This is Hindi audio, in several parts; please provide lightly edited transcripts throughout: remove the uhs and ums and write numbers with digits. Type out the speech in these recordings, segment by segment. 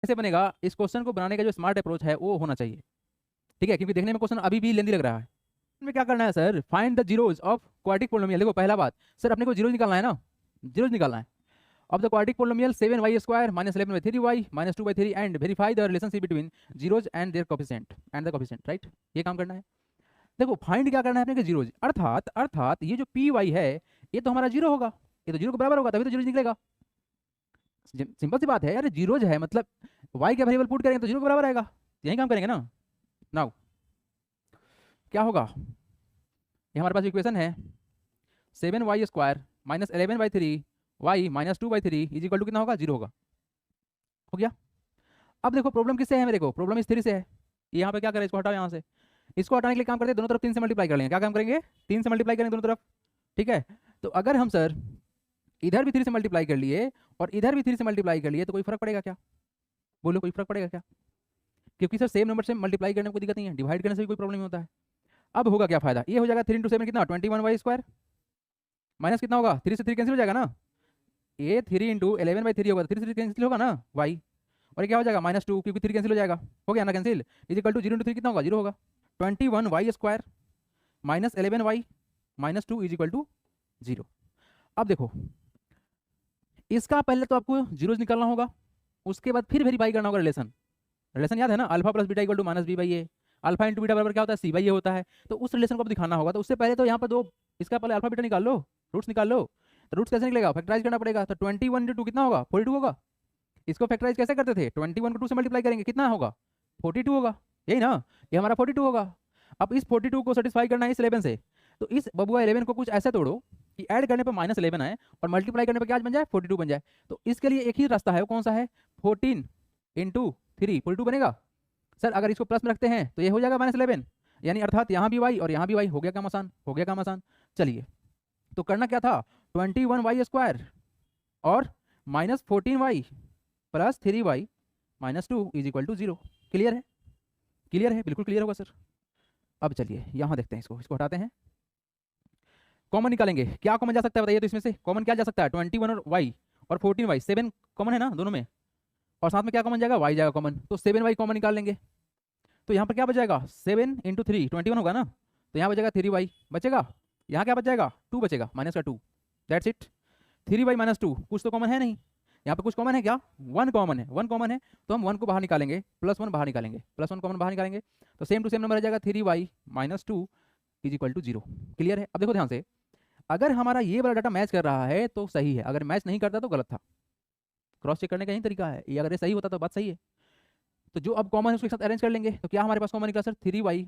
से बनेगा, इस क्वेश्चन को बनाने का जो स्मार्ट अप्रोच है वो होना चाहिए, ठीक है, क्योंकि देखने में क्वेश्चन अभी भी लेंदी लग रहा है। में क्या करना है sir, find the zeros of quadratic polynomial. देखो पहला बात सर, अपने को जीरोज निकालना है ना, जीरोज निकालना है of the quadratic polynomial 7y² minus 11/3y minus 2/3 and verify the relationship between zeros and their coefficient and the coefficient, right. ये काम करना है। देखो फाइंड क्या करना है अपने को, जीरोज, अर्थात ये जो पी वाई है ये तो हमारा जीरो होगा, ये तो जीरो के बराबर होगा, तभी तो जीरोज निकलेगा। सिंपल सी बात है यार, जीरोज है मतलब वाई का वेरिएबल पुट करेंगे तो जीरो के बराबर आएगा, यही काम करेंगे ना। नाउ क्या होगा, ये हमारे पास इक्वेशन है 7y² minus 11/3y minus 2/3 is equal to कितना होगा, जीरो होगा। हो गया। अब देखो प्रॉब्लम किससे है मेरे को, प्रॉब्लम इस थ्री से है। यहाँ पे क्या करें, इसको हटाओ यहाँ से, इसको हटाने के लिए काम करते हैं दोनों तरफ 3 से मल्टीप्लाई कर लेंगे। क्या काम करेंगे, 3 से मल्टीप्लाई करेंगे दोनों तरफ, ठीक है। तो अगर हम सर इधर भी 3 से मल्टीप्लाई कर लिए और इधर भी 3 से मल्टीप्लाई कर लिए तो कोई फर्क पड़ेगा क्या, बोलो कोई फर्क पड़ेगा क्या, क्योंकि सर सेम नंबर से मल्टीप्लाई करने में कोई दिक्कत नहीं है, डिवाइड करने से भी कोई प्रॉब्लम नहीं होता है। अब होगा क्या फायदा, ये हो जाएगा 3 × 7 कितना 21y² माइनस कितना होगा, 3 से 3 कैंसिल हो जाएगा ना, ये 3 × 11/3 होगा, 3 से 3 कैंसिल होगा ना y, और ये क्या हो जाएगा -2 क्योंकि 3 कैंसिल हो जाएगा, हो गया ना कैंसिल, इज इक्वल टू 0 × 3 कितना होगा, 0 होगा। 21y² minus 11y minus 2 is equal to 0। अब देखो इसका पहले तो आपको जीरोज निकालना होगा, उसके बाद फिर वेरीफाई करना होगा रिलेशन। रिलेशन याद है ना, alpha plus beta equal to minus b/a, alpha into beta बराबर क्या होता है, c/a होता है। तो उस रिलेशन को अब दिखाना होगा, तो उससे पहले तो यहाँ पर दो, इसका पहले अल्फा बीटा निकाल लो, रूट्स निकाल लो। तो रूट्स कैसे निकलेगा, फैक्टराइज करना पड़ेगा। तो 21 × 2 कितना होगा, 42 होगा। इसको फैक्टराइज कैसे करते थे, 21 को 2 से मल्टीप्लाई करेंगे कितना होगा, 42 होगा, यही ना, ये हमारा 42 होगा। अब इस 42 को सेटिस्फाई करना है इस 11 से, तो इस बबुआ 11 को कुछ ऐसे तोड़ो कि ऐड करने पर -11 आए और मल्टीप्लाई करने पर क्या बन जाए, 42 बन जाए। तो इसके लिए एक ही रास्ता है, वो कौन सा है, 14 × 3 42 बनेगा। सर अगर इसको प्लस में रखते हैं तो ये हो जाएगा -11, यानी अर्थात यहाँ भी वाई और यहाँ भी वाई, हो गया काम आसान, हो गया काम आसान। चलिए तो करना क्या था, 21y² और minus 14y plus 3y minus 2 is equal to 0। Clear है, क्लियर है, बिल्कुल क्लियर होगा सर। अब चलिए यहाँ देखते हैं, इसको हटाते हैं, कॉमन निकालेंगे। क्या कॉमन जा सकता है बताइए, तो इसमें से कॉमन क्या जा सकता है, 21 और y और 14y, 7 कॉमन है ना दोनों में, और साथ में क्या कॉमन जाएगा, y जाएगा कॉमन, तो 7y कॉमन निकाल लेंगे। तो यहाँ पर क्या बचेगा, 7 × 3 21 होगा ना, तो यहाँ बचेगा 3y बचेगा, यहाँ क्या बच जाएगा, 2 बचेगा, माइनस का 2, दैट्स इट। 3y माइनस 2, कुछ तो कॉमन है नहीं, यहाँ पे कुछ कॉमन है क्या, 1 कॉमन है, 1 कॉमन है, तो हम 1 को बाहर निकालेंगे, +1 बाहर निकालेंगे, +1 कॉमन बाहर निकालेंगे, तो सेम टू सेम नंबर आ जाएगा 3y minus 2 is equal to 0। Clear है। अब देखो ध्यान से, अगर हमारा ये वाला डाटा मैच कर रहा है तो सही है, अगर मैच नहीं करता तो गलत था। क्रॉस चेक करने का यही तरीका है, ये अगर ये सही होता तो बात सही है। तो जो अब कॉमन है उसके साथ अरेंज कर लेंगे, तो क्या हमारे पास कॉमन निकला sir, 3y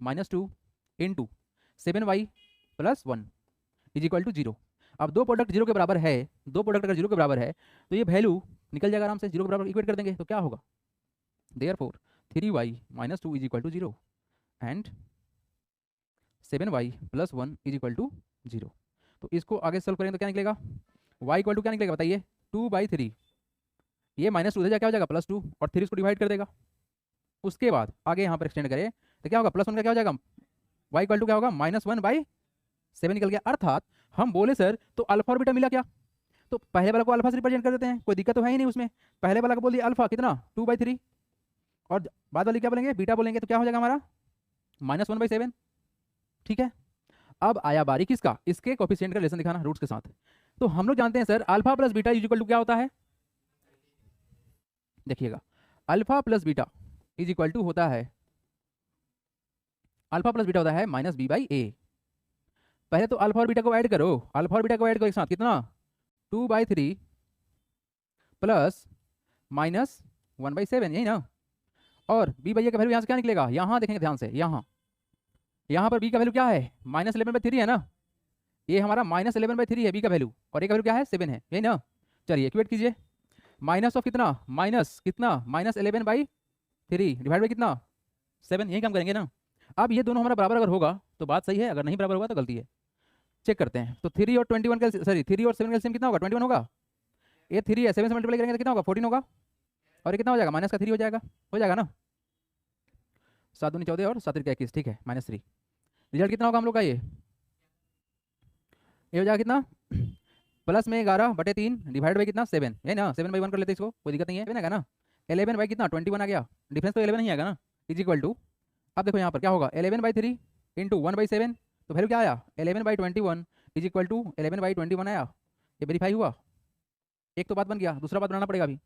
minus 2 into 7y plus 1 is equal to 0। अब दो प्रोडक्ट जीरो के बराबर है, दो प्रोडक्ट अगर जीरो के बराबर है तो ये वैल्यू निकल जाएगा आराम से, जीरो के बराबर इक्वेट कर देंगे, तो क्या होगा, therefore 3y minus 2 is equal to 0 and 7y plus 1 is equal to 0। तो इसको आगे सॉल्व करेंगे तो क्या निकलेगा, y इक्वल टू क्या निकलेगा बताइए, 2/3, ये -2 इधर क्या हो जाएगा +2 और 3 इसको डिवाइड कर देगा। उसके बाद आगे यहाँ पर एक्सटेंड करें तो क्या होगा, +1 का क्या हो जाएगा, y इक्वल टू क्या होगा, -1/7 निकल गया। अर्थात हम बोले सर तो अल्फा और बीटा मिला क्या, तो पहले वाला को अल्फा से रिप्रेजेंट कर देते हैं, कोई दिक्कत तो है ही नहीं उसमें। पहले वाला को बोल दिया अल्फा कितना 2/3 और बाद वाली क्या बोलेंगे, बीटा बोलेंगे, तो क्या हो जाएगा हमारा -1/7। ठीक है। अब आया बारी किसका, इसके कोफिशिएंट का रिलेशन दिखाना रूट्स के साथ। तो हम लोग जानते हैं sir alpha plus beta is equal to क्या होता है, देखिएगा alpha plus beta is equal to होता है, अल्फा प्लस बीटा होता है -b/a। पहले तो अल्फा और बीटा को ऐड करो, अल्फा और बीटा को ऐड करो एक साथ, कितना 2/3 प्लस -1/7, यही ना। और b/a का वैल्यू यहाँ से क्या निकलेगा, यहाँ देखेंगे ध्यान से, यहाँ पर b का वैल्यू क्या है, -11/3 है ना, ये हमारा -11/3 है b का वैल्यू, और a का वैल्यू क्या है 7 है, यही ना। चलिए इक्वेट कीजिए, माइनस ऑफ कितना, -11/3 डिवाइड बाई कितना 7, यही काम करेंगे ना। अब ये दोनों हमारा बराबर अगर होगा तो बात सही है, अगर नहीं बराबर होगा तो गलती है। चेक करते हैं, तो 3 और 21 का सॉरी 3 और 7 का एलसीएम कितना होगा, 21 होगा। ये 3 है, 7 से मल्टीप्लाई करेंगे तो कितना होगा, 14 होगा, और ये कितना हो जाएगा, -3 हो जाएगा ना, 7 दूनी 14 और 7 21, ठीक है, -3। रिजल्ट कितना होगा हम लोग का, ये हो जाएगा कितना, प्लस में 11/3 डिवाइड बाई कितना 7, है ना, 7/1 कर लेते हैं इसको, कोई दिक्कत नहीं है, बनेगा ना। 11 बाई कितना 21 आ गया, डिफरेंस तो 11 ही आएगा ना, इज इक्वल टू, अब देखो यहाँ पर क्या होगा 11/3 इंटू 1/7, तो वैल्यू क्या आया 11/21 इज इक्वल टू 11/21 आया, ये वेरीफाई हुआ, एक तो बात बन गया, दूसरा बात बनाना पड़ेगा अभी,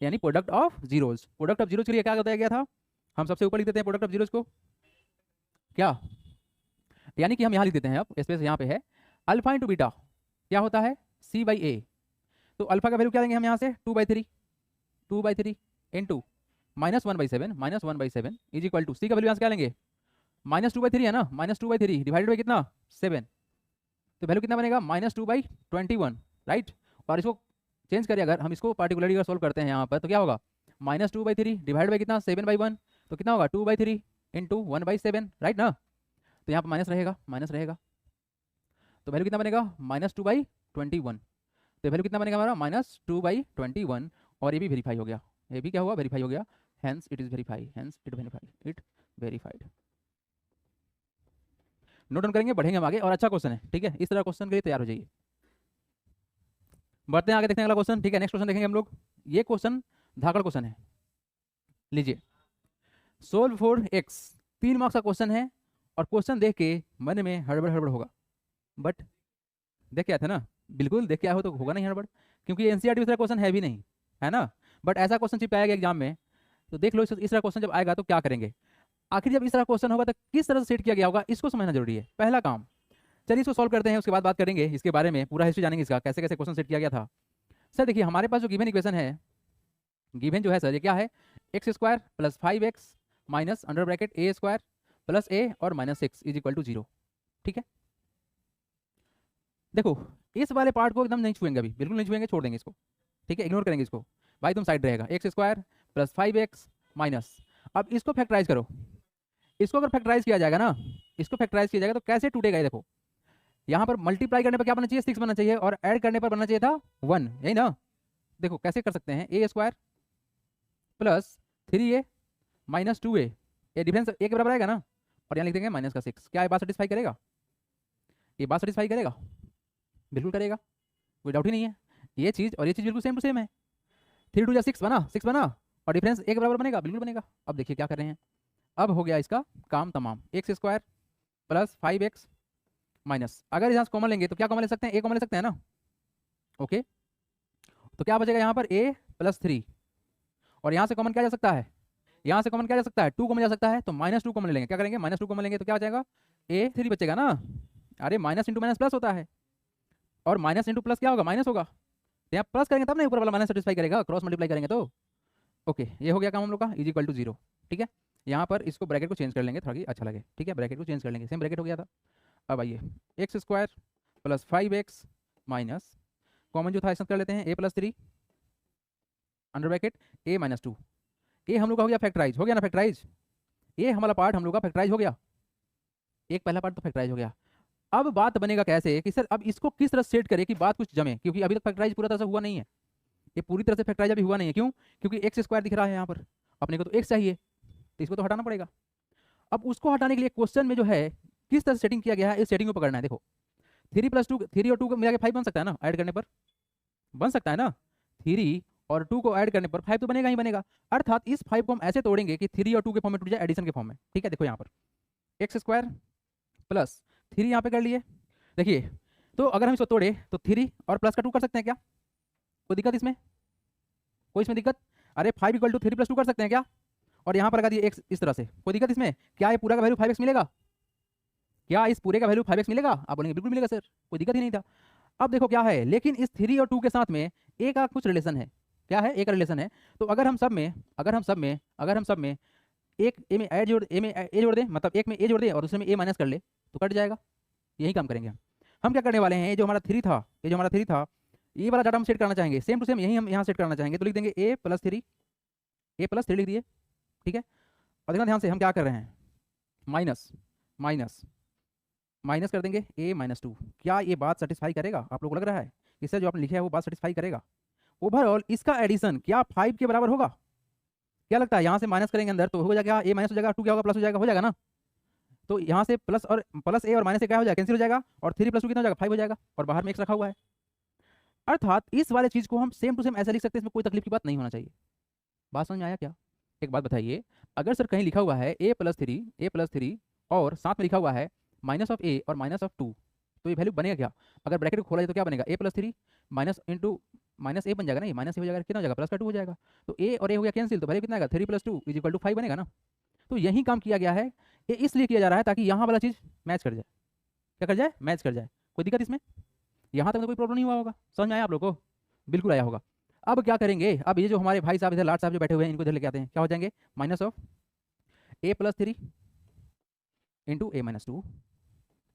यानी product of zeros, product of zeros के लिए क्या बताया गया था, हम सबसे ऊपर लिख देते हैं प्रोडक्ट ऑफ जीरोज को क्या, यानी कि हम यहाँ लिख देते हैं, अब स्पेस यहाँ पे है, अल्फा इंटू बीटा क्या होता है C/A, तो अल्फा का वैल्यू क्या लेंगे हम यहाँ से 2/3 इंटू -1/7 इज इक्वल टू, सी का वैल्यू यहाँ से क्या लेंगे -2/3 है ना, -2/3 डिवाइडेड बाई कितना 7, तो वैल्यू कितना बनेगा -2/21, राइट। और इसको चेंज करिए, अगर हम इसको पार्टिकुलरली अगर सोल्व करते हैं यहाँ पर तो क्या होगा -2/3 डिवाइड बाई कितना 7/1, तो कितना होगा 2/3 इंटू 1/7, राइट ना, तो यहाँ पर माइनस रहेगा, माइनस रहेगा, तो वैल्यू कितना बनेगा -2/21, तो वैल्यू कितना बनेगा हमारा -2/21, और ये भी वेरीफाई हो गया, ये भी क्या हुआ वेरीफाई हो गया, hence it is verify, hence it verified. Note down करेंगे, बढ़ेंगे हम आगे, और अच्छा क्वेश्चन है, ठीक है, इस तरह क्वेश्चन के लिए तैयार हो जाइए। बढ़ते हैं आगे, देखते हैं अगला क्वेश्चन, ठीक है, नेक्स्ट क्वेश्चन देखेंगे हम लोग, ये क्वेश्चन धाकड़ क्वेश्चन है, लीजिए, सोल्व फॉर एक्स, 3 मार्क्स का क्वेश्चन है, और क्वेश्चन देख के मन में हड़बड़ हड़बड़ होगा, बट देख के आया था ना, बिल्कुल देख के आया हो तो होगा नहीं हड़बड़, क्योंकि एनसीईआरटी में इस तरह क्वेश्चन है भी नहीं, है ना, बट ऐसा क्वेश्चन चिपकाया गया एग्जाम में, तो देख लो इस तरह क्वेश्चन जब आएगा तो क्या करेंगे, आखिर जब इस तरह क्वेश्चन होगा तो किस तरह से सेट किया गया होगा, इसको समझना जरूरी है, पहला काम। चलिए इसको सॉल्व करते हैं, उसके बाद बात करेंगे इसके बारे में, पूरा हिस्ट्री जानेंगे इसका, कैसे कैसे क्वेश्चन सेट किया गया था। सर देखिए हमारे पास जो गिवन इक्वेशन है, गिवन जो है सर ये क्या है, x² + 5x minus under bracket a² + a और -6 इज इक्वल टू 0, ठीक है। देखो इस वाले पार्ट को एकदम नहीं छुएंगे अभी, बिल्कुल नहीं छुएंगे, छोड़ देंगे इसको, ठीक है, इग्नोर करेंगे इसको, भाई तुम साइड रहेगा, x² + 5x माइनस, अब इसको फैक्टराइज करो, इसको अगर फैक्टराइज किया जाएगा ना, इसको फैक्टराइज किया जाएगा तो कैसे टूटेगा ये देखो, यहाँ पर मल्टीप्लाई करने पर क्या बनना चाहिए 6 बनना चाहिए, और ऐड करने पर बनना चाहिए था 1, यही ना, देखो कैसे कर सकते हैं, a² + 3a - 2a, ये डिफरेंस a के बराबर आएगा ना, और यहाँ लिख देंगे -6, क्या ये बात सेटिस्फाई करेगा, ये बात सेटिस्फाई करेगा, बिल्कुल करेगा, कोई डाउट ही नहीं है, ये चीज़ और ये चीज़ बिल्कुल सेम टू सेम है, 3 2 6 बना, 6 बना, और डिफरेंस a के बराबर बनेगा, बिल्कुल बनेगा। अब देखिए क्या कर रहे हैं, अब हो गया इसका काम तमाम, x² + 5x माइनस, अगर यहाँ कॉमन लेंगे तो क्या कॉमन ले सकते हैं, a कॉमन ले सकते हैं ना, ओके, तो क्या बचेगा यहाँ पर a + 3, और यहाँ से कॉमन क्या जा सकता है, यहाँ से कॉमन क्या जा सकता है 2 कॉमन जा सकता है, तो -2 कॉमन लेंगे, क्या करेंगे -2 कॉमन लेंगे तो क्या बचेगा a3 बचेगा ना, अरे माइनस इंटू माइनस प्लस होता है, और माइनस इंटू प्लस क्या होगा माइनस होगा, तो यहाँ प्लस करेंगे तब ना ऊपर वाला माइनस सेटिस्फाई करेगा, क्रॉस मल्टीप्लाई करेंगे तो, ओके ये हो गया काम हम लोग का, इज इक्वल टू 0, ठीक है। यहाँ पर इसको ब्रैकेट को चेंज कर लेंगे थोड़ा अच्छा लगे, ठीक है, ब्रैकेट को चेंज कर लेंगे, सेम ब्रैकेट हो गया था। अब आइए x² + 5x माइनस, कॉमन जो था इसमें कर लेते हैं a + 3 अंडर ब्रैकेट a - 2, ये हम लोग का हो गया फैक्टराइज, हो गया ना फैक्टराइज, ये हमारा पार्ट हम लोग का फैक्टराइज हो गया, एक पहला पार्ट तो फैक्टराइज हो गया। अब बात बनेगा कैसे कि सर अब इसको किस तरह सेट करें कि बात कुछ जमे, क्योंकि अभी तक फैक्टराइज पूरा तरह से हुआ नहीं है, ये पूरी तरह से फैक्टराइज अभी हुआ नहीं है, क्यों, क्योंकि x² दिख रहा है यहाँ पर, अपने को तो x चाहिए, तो इसको तो हटाना पड़ेगा। अब उसको हटाने के लिए क्वेश्चन में जो है किस तरह से सेटिंग किया गया है, इस सेटिंग को पकड़ना है। देखो 3 + 2, 3 और 2 को मिला के 5 बन सकता है ना, ऐड करने पर बन सकता है ना, 3 और 2 को ऐड करने पर 5 तो बनेगा ही बनेगा, अर्थात इस 5 को हम ऐसे तोड़ेंगे कि 3 और 2 के फॉर्म में टूट जाए, एडिशन के फॉर्म में, ठीक है। देखो यहाँ पर x² + 3 यहाँ पे कर लिए, देखिए तो अगर हम इसको तोड़े तो 3 और प्लस का 2 कर सकते हैं क्या, कोई दिक्कत इसमें, कोई इसमें दिक्कत, अरे 5 = 3 + 2 कर सकते हैं क्या, और यहाँ पर लगा दिए x इस तरह से, कोई दिक्कत इसमें, क्या ये पूरा का वैल्यू 5x मिलेगा, क्या इस पूरे का वैल्यू 5x मिलेगा, आप बोलेंगे बिल्कुल मिलेगा सर, कोई दिक्कत ही नहीं था। अब देखो क्या है, लेकिन इस 3 और 2 के साथ में ए का कुछ रिलेशन है, क्या है, एक रिलेशन है, तो अगर हम सब में एक ए में जोड़ दें, मतलब एक में ए जोड़ दें और दूसरे में ए माइनस कर ले तो कट जाएगा, यही काम करेंगे हम क्या करने वाले हैं, ये जो हमारा 3 था, ये वाला डाटा हम सेट करना चाहेंगे, सेम टू सेम यही हम यहाँ सेट करना चाहेंगे, तो लिख देंगे a + 3 लिख दिए, ठीक है। और देखना ध्यान से हम क्या कर रहे हैं, माइनस कर देंगे a - 2, क्या ये बात सेटिस्फाई करेगा, आप लोग को लग रहा है इससे जो आपने लिखा है वो बात सेटिस्फाई करेगा, ओवरऑल इसका एडिशन क्या 5 के बराबर होगा, क्या लगता है, यहाँ से माइनस करेंगे अंदर तो हो जाएगा a माइनस हो जाएगा, 2 क्या होगा प्लस हो जाएगा ना, तो यहाँ से प्लस a और माइनस से क्या हो जाएगा, कैंसिल हो जाएगा, और 3 + 2 कितना हो जाएगा 5 हो जाएगा, और बाहर में x रखा हुआ है, अर्थात इस वाले चीज को हम सेम टू सेम ऐसे लिख सकते हैं, इसमें कोई तकलीफ की बात नहीं होना चाहिए, बात समझ में आया क्या? एक बात बताइए, अगर सर कहीं लिखा हुआ है a+3 और साथ में लिखा हुआ है माइनस ऑफ ए और माइनस ऑफ 2, तो ये वैल्यू बनेगा क्या? अगर ब्रैकेट को खोला जाए तो क्या बनेगा? a+3 माइनस इंटू माइनस ए बन जाएगा ना, ये माइनस ए हो जाएगा, कितना हो जाएगा? प्लस का 2 हो जाएगा। तो ए और ए हो गया कैंसिल, तो वैल्यू कितना आएगा? 3 + 2 = 5 बनेगा ना। तो यही काम किया गया है, ये इसलिए किया जा रहा है ताकि यहाँ वाला चीज़ मैच कर जाए। क्या कर जाए? मैच कर जाए। कोई दिक्कत इसमें? यहाँ तक तो कोई प्रॉब्लम नहीं हुआ होगा, समझ में आया आप लोग को? बिल्कुल आया होगा। अब क्या करेंगे, अब ये जो हमारे भाई साहब इधर लाट साहब जो बैठे हुए हैं, इनको इधर लेके आते हैं, क्या हो जाएंगे? Minus of a+3 into a-2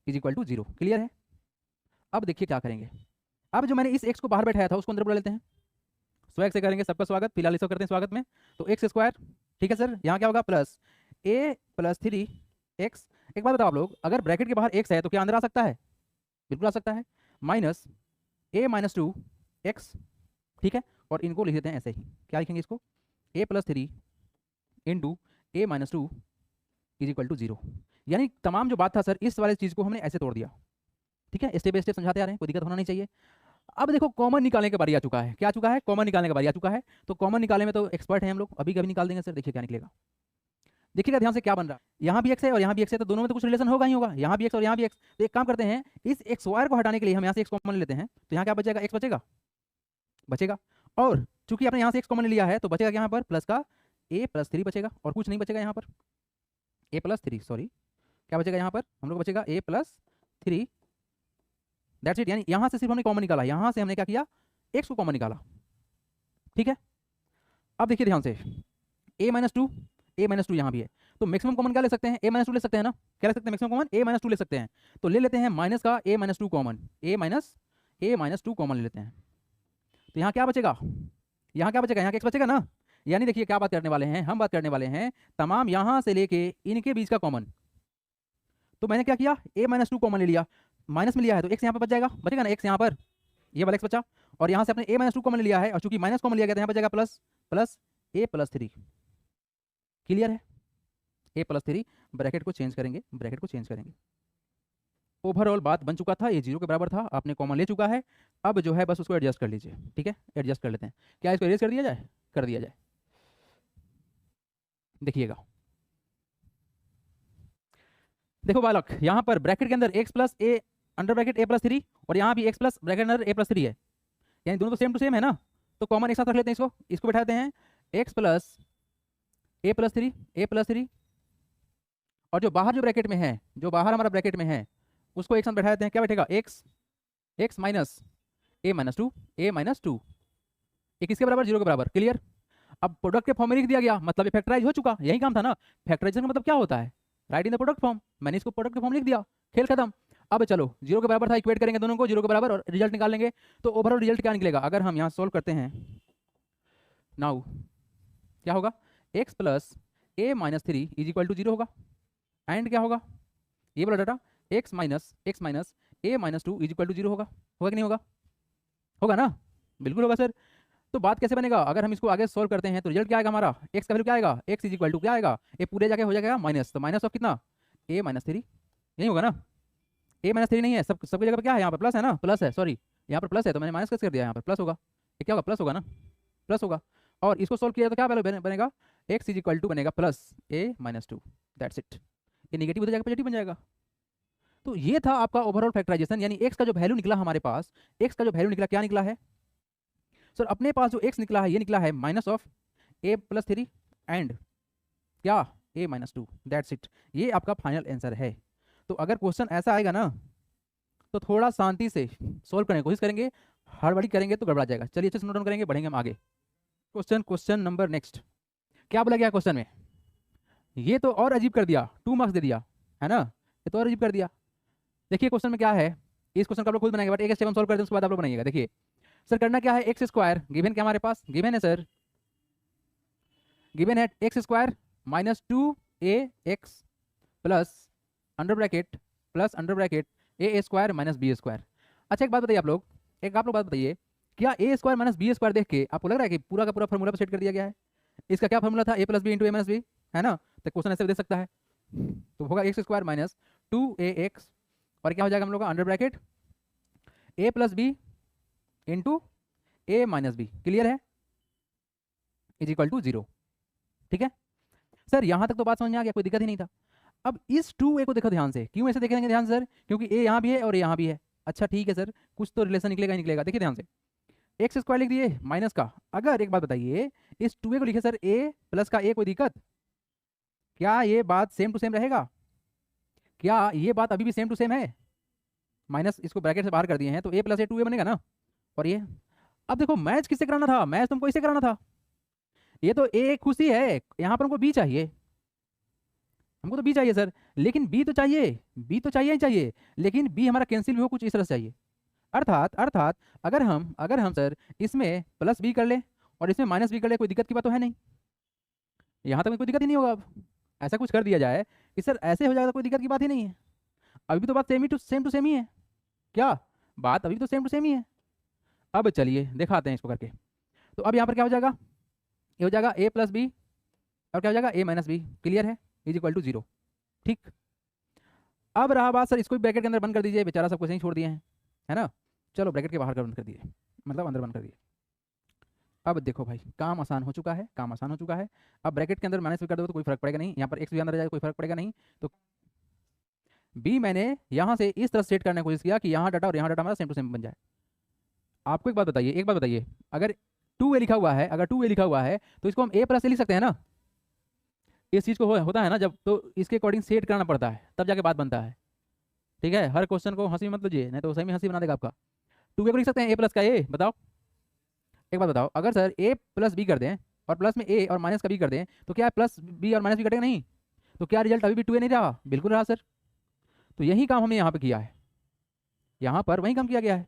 = 0। Clear है? अब देखिए क्या करेंगे, अब जो मैंने इस x को बाहर बैठाया था उसको अंदर बुला लेते हैं, स्वैग से करेंगे। सबका स्वागत, फिलहाल इसको करते हैं स्वागत में। तो x², ठीक है सर, यहाँ क्या होगा? Plus a+3x। एक बात बताओ आप लोग, अगर ब्रैकेट के बाहर x है तो क्या अंदर आ सकता है? बिल्कुल आ सकता है। माइनस a-2x, ठीक है, और इनको लिख देते हैं ऐसे ही। क्या लिखेंगे इसको? a+3 into a-2 = 0। यानी तमाम जो बात था सर, इस वाले चीज़ को हमने ऐसे तोड़ दिया। ठीक है, स्टेप बाय स्टेप समझाते आ रहे हैं, कोई दिक्कत होना नहीं चाहिए। अब देखो कॉमन निकालने का बारी आ चुका है। क्या आ चुका है? कॉमन निकालने का बारी आ चुका है। तो कॉमन निकालने में तो एक्सपर्ट हैं हम लोग, अभी कभी निकाल देंगे सर। देखिए क्या निकलेगा, देखिएगा ध्यान से क्या बन रहा है। यहाँ भी एक्स है और यहाँ भी एक्स है, तो दोनों में तो कुछ रिलेशन होगा ही होगा। यहाँ भी एक्स और यहाँ भी एक्स। तो एक काम करते हैं, इस एक्स वायर को हटाने के लिए हम यहाँ से एक्स कॉमन लेते हैं। तो यहाँ क्या बचेगा? एक्स बचेगा, बचेगा। और चूंकि आपने यहाँ से एक्स कॉमन लिया है तो बचेगा यहाँ पर प्लस का a+3 बचेगा, और कुछ नहीं बचेगा यहाँ पर। a+3 सॉरी, क्या बचेगा यहाँ पर? हम लोग बचेगा a+3, दैट्स इट। यानी यहाँ से सिर्फ हमने कॉमन निकाला, यहाँ से हमने क्या किया? एक्स को कॉमन निकाला। ठीक है, अब देखिए ध्यान से, a-2 यहाँ भी है, तो मैक्सिमम कॉमन क्या ले सकते हैं? a-2 ले सकते हैं ना। क्या ले सकते हैं मैक्सिमम कॉमन? a-2 ले सकते हैं। तो ले लेते हैं माइनस का a-2 कॉमन, a-2 कॉमन ले लेते हैं। तो यहाँ क्या बचेगा? यहाँ क्या बचेगा? यहाँ एक्स बचेगा ना। यानी देखिए क्या बात करने वाले हैं हम, बात करने वाले हैं तमाम यहाँ से लेके इनके बीच का कॉमन। तो मैंने क्या किया? a-2 कॉमन ले लिया, माइनस में लिया है तो एक्स यहाँ पर बच जाएगा, बचेगा ना एक्स यहाँ पर, ये वाला एक्स बचा। और यहाँ से अपने a-2 कॉमन ले लिया है, और चूंकि माइनस कॉमन लिया गया तो यहाँ बचेगा प्लस प्लस a+3। क्लियर है? a+3, ब्रैकेट को चेंज करेंगे, ब्रैकेट को चेंज करेंगे। ओवरऑल बात बन चुका था, ये 0 के बराबर था, आपने कॉमन ले चुका है। अब जो है बस उसको एडजस्ट कर लीजिए। ठीक है, एडजस्ट कर लेते हैं। क्या इसको एडजस्ट कर दिया जाए? कर दिया जाए। देखिएगा, देखो बालक, यहाँ पर ब्रैकेट के अंदर x plus A under bracket a+3, और यहाँ भी x प्लस ब्रैकेट अंदर a+3 है, यानी दोनों तो सेम टू सेम है ना। तो कॉमन एक साथ रख लेते हैं, इसको बैठाते हैं x प्लस a+3 और जो बाहर जो ब्रैकेट में है, जो बाहर हमारा ब्रैकेट में है उसको एक साथ बैठा देते हैं। क्या बैठेगा? x माइनस a-2 ये किसके बराबर? 0 के बराबर। क्लियर? अब प्रोडक्ट के फॉर्म में लिख दिया गया, मतलब ये फैक्टराइज हो चुका, यही काम था ना। फैक्टराइजेशन का मतलब क्या होता है? Right in the product form. मैंने इसको प्रोडक्ट के फॉर्म लिख दिया, खेल खत्म। अब चलो 0 के बराबर था, इक्वेट करेंगे दोनों को 0 के बराबर और रिजल्ट निकाल लेंगे। तो ओवरऑल रिजल्ट क्या निकलेगा अगर हम यहाँ सोल्व करते हैं? नाउ क्या होगा? x प्लस a-3 = 0 होगा, एंड क्या होगा? ये बोला डाटा x माइनस a-2 = 0 होगा। होगा कि नहीं होगा? होगा ना, बिल्कुल होगा सर। तो बात कैसे बनेगा? अगर हम इसको आगे सोल्व करते हैं तो रिजल्ट क्या आएगा हमारा? x का वैल्यू क्या आएगा? x = क्या आएगा? ये पूरे जाके हो जाएगा माइनस, तो माइनस ऑफ कितना? a-3, यही होगा ना। a-3 नहीं है, सबकी जगह पर क्या है? यहाँ पर प्लस है ना, प्लस है, सॉरी यहाँ पर प्लस है तो मैंने माइनस कैसे कर दिया? यहाँ पर प्लस होगा। ये क्या होगा? प्लस होगा ना, प्लस होगा। और इसको सोल्व किया तो क्या वैल्यू बनेगा? x = बनेगा प्लस a-2, दैट्स इट। ये निगेटिव हो जाएगा, पॉजिटिव बन जाएगा। तो ये था आपका ओवरऑल फैक्टराइजेशन, यानी x का जो वैल्यू निकला हमारे पास, x का जो वैल्यू निकला, क्या निकला है सर? अपने पास जो x निकला है ये निकला है माइनस ऑफ a+3 एंड क्या? a-2, that's it. ये आपका फाइनल आंसर है। तो अगर क्वेश्चन ऐसा आएगा ना तो थोड़ा शांति से सोल्व करने की कोशिश करेंगे, हड़बड़ी करेंगे तो गड़बड़ा जाएगा। चलिए अच्छे से नोट डाउन करेंगे, बढ़ेंगे हम आगे। क्वेश्चन नंबर नेक्स्ट, क्या बोला गया क्वेश्चन में? ये तो और अजीब कर दिया, 2 मार्क्स दे दिया है ना, ये तो और अजीब कर दिया। देखिए क्वेश्चन में क्या है, इस क्वेश्चन का आप लोग खुद बनाएंगे, बट एक स्टेप हम सोल्व करते हैं उसके बाद आप लोग बनाइएगा। देखिए सर करना क्या है, x² गिवन क्या हमारे पास? गिवन है सर, गिवन है x² minus 2ax plus under bracket a² minus b²। अच्छा एक बात बताइए आप लोग, बात बताइए, क्या a² माइनस b² देख के आपको लग रहा है कि पूरा का पूरा फॉर्मूला पर सेट कर दिया गया है? इसका क्या फॉर्मूला था? a + b इंटू a-b, है ना। तो क्वेश्चन ऐसे भी दे सकता है, तो होगा x² माइनस 2ax और क्या हो जाएगा हम लोग का? Under bracket a + b into a - b। Clear है? Is equal to 0। ठीक है सर, यहाँ तक तो बात समझ में आ गया, कोई दिक्कत ही नहीं था। अब इस 2a को देखो ध्यान से, क्यों ऐसे देखेंगे ध्यान से सर, क्योंकि a यहाँ भी है और यहाँ भी है। अच्छा ठीक है सर, कुछ तो रिलेशन निकलेगा ही निकलेगा। देखिए ध्यान से, एक्स स्क्वायर लिख दिए माइनस का, अगर एक बात बताइए, इस 2a को लिखे सर a प्लस का a, कोई दिक्कत? क्या ये बात सेम टू सेम रहेगा? क्या ये बात अभी भी सेम टू सेम है? माइनस इसको ब्रैकेट से बाहर कर दिए हैं तो a प्लस a 2a बनेगा ना। और ये अब देखो, मैच किससे कराना था? मैच तुमको इससे कराना था। ये तो a खुशी है, यहाँ पर हमको b चाहिए, हमको तो b चाहिए सर, लेकिन b तो चाहिए, b तो चाहिए ही चाहिए, लेकिन b हमारा कैंसिल भी हो कुछ इस तरह से चाहिए। अर्थात अगर हम सर इसमें प्लस b कर ले और इसमें माइनस b कर ले, कोई दिक्कत की बात तो है नहीं, यहाँ तक कोई दिक्कत ही नहीं होगा। अब ऐसा कुछ कर दिया जाए कि सर ऐसे हो जाएगा, तो कोई दिक्कत की बात ही नहीं है। अभी भी तो बात सेम टू सेम ही है, क्या बात अभी तो सेम टू सेम ही है। अब चलिए दिखाते हैं इसको करके। तो अब यहाँ पर क्या हो जाएगा, ये हो जाएगा a प्लस बी और क्या हो जाएगा a माइनस बी, क्लियर है, इज इक्वल टू 0। ठीक, अब रहा बात सर, इसको भी ब्रैकेट के अंदर बंद कर दीजिए, बेचारा सब कुछ यहीं छोड़ दिए हैं, है ना। चलो ब्रैकेट के बाहर बंद कर दिए, मतलब अंदर बंद कर दिए। अब देखो भाई, काम आसान हो चुका है, काम आसान हो चुका है। अब ब्रैकेट के अंदर माइनस भी कर दो तो कोई फर्क पड़ेगा नहीं, यहाँ पर एक्स भी अंदर आ जाएगा, कोई फर्क पड़ेगा नहीं। तो बी मैंने यहाँ से इस तरह सेट करने की कोशिश किया कि यहाँ डाटा और यहाँ डाटा हमारा सेम टू सेम बन जाए। आपको एक बात बताइए, अगर 2a लिखा हुआ है, अगर 2a लिखा हुआ है तो इसको हम a प्लस ए लिख सकते हैं ना। इस चीज़ को होता है ना जब, तो इसके अकॉर्डिंग सेट करना पड़ता है, तब जाके बात बनता है। ठीक है, हर क्वेश्चन को हंसी मत लीजिए, नहीं तो सही में हंसी बना देगा आपका। 2a को लिख सकते हैं a प्लस का a, बताओ एक बात बताओ, अगर सर a प्लस बी कर दें और प्लस में a और माइनस का b कर दें, तो क्या प्लस b और माइनस b कटेगा नहीं? तो क्या रिजल्ट अभी भी 2a नहीं रहा? बिल्कुल रहा सर। तो यही काम हमने यहाँ पे किया है, यहाँ पर वही काम किया गया है।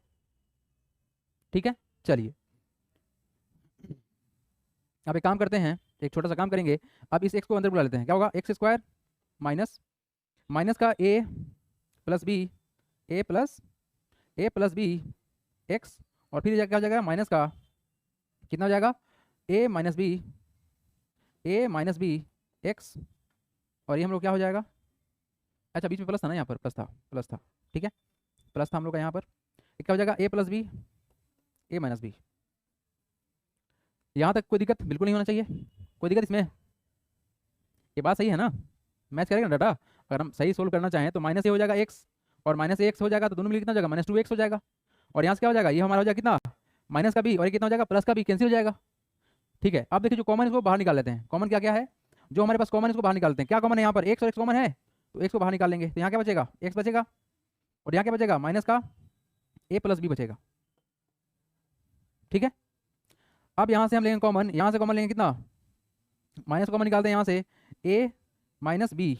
ठीक है, चलिए अब एक काम करते हैं, एक छोटा सा काम करेंगे। अब इस x को अंदर बुला लेते हैं, क्या होगा, एक्स स्क्वायर माइनस माइनस का a plus b, a plus b x, और फिर क्या हो जाएगा माइनस का, कितना हो जाएगा, a माइनस बी एक्स, और ये हम लोग क्या हो जाएगा, अच्छा बीच में प्लस था ना, यहाँ पर प्लस था, ठीक है, प्लस था हम लोग का यहाँ पर, क्या हो जाएगा a plus b a minus b. यहाँ तक कोई दिक्कत बिल्कुल नहीं होना चाहिए, कोई दिक्कत इसमें, ये बात सही है ना, मैच करेगा ना डाटा। अगर हम सही सोल्व करना चाहें तो माइनस ए हो जाएगा एक्स और माइनस एक्स हो जाएगा, तो दोनों मिलकर कितना हो जाएगा, माइनस 2x हो जाएगा। और यहाँ से क्या हो जाएगा, ये हमारा हो जाएगा कितना, माइनस का भी, और ये कितना हो जाएगा, प्लस का भी, कैंसिल हो जाएगा। ठीक है, अब देखिए जो कॉमन है उसको बाहर निकाल लेते हैं। कॉमन क्या क्या है, जो हमारे पास कॉमन है उसको बाहर निकालते हैं। क्या कॉमन है यहाँ पर, एक्स और एक्स कॉमन है, तो एक्स को बाहर निकाल लेंगे, तो यहाँ क्या बचेगा, एक्स बचेगा, और यहाँ क्या बचेगा, माइनस का a प्लस बी बचेगा। ठीक है, अब यहाँ से हम लेंगे कॉमन, यहाँ से कॉमन लेंगे कितना, माइनस कॉमन निकालते हैं यहाँ से, a माइनस बी,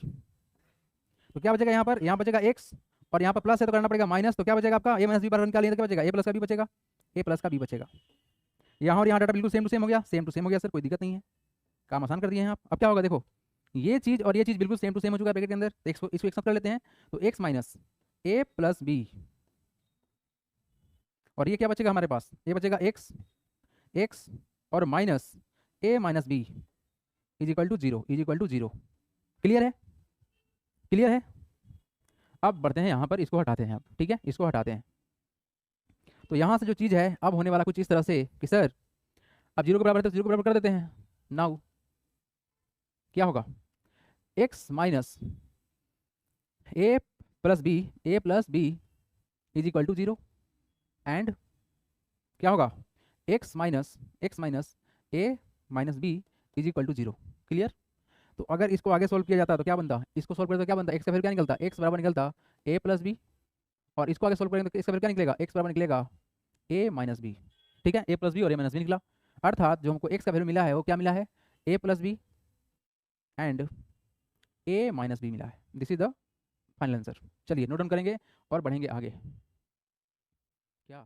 तो क्या बचेगा यहाँ पर, यहाँ बचेगा x, और यहाँ पर प्लस है तो करना पड़ेगा माइनस, तो क्या बचेगा आपका a माइनस बी पर निकालिए तो क्या बचेगा, a प्लस का बी बचेगा, a प्लस का बी बचेगा। यहाँ और यहाँ डाटा बिल्कुल सेम टू सेम हो गया, सेम टू सेम हो गया सर, कोई दिक्कत नहीं है, काम आसान कर दिए हैं आप। अब क्या होगा देखो, ये चीज़ और ये चीज़ बिल्कुल सेम टू सेम हो चुका है ब्रैकेट के अंदर, तो इसको एक साथ कर लेते हैं, तो x minus a plus b, और ये क्या बचेगा हमारे पास, ये बचेगा x और minus a minus b is equal to 0। Clear है, क्लियर है। अब बढ़ते हैं यहाँ पर, इसको हटाते हैं अब, ठीक है, इसको हटाते हैं। तो यहाँ से जो चीज़ है अब होने वाला कुछ इस तरह से कि सर अब 0 के बराबर है तो 0 के बराबर कर देते हैं। नाउ क्या होगा, x minus a plus b is equal to 0, and क्या होगा, x minus a minus b is equal to 0। Clear. तो अगर इसको आगे सोल्व किया जाता तो क्या बनता, इसको सोल्व करें तो क्या बनता, x का फिर क्या निकलता, x बराबर निकलता a प्लस बी, और इसको आगे सोल्व करेंगे तो इसका फिर क्या निकलेगा, x बराबर निकलेगा a माइनस बी। ठीक है, a प्लस बी और a माइनस बी निकला, अर्थात जो हमको x का वैल्यू मिला है वो क्या मिला है, a plus b and a minus b मिला है। This is the final answer. चलिए नोट डाउन करेंगे और बढ़ेंगे आगे। क्या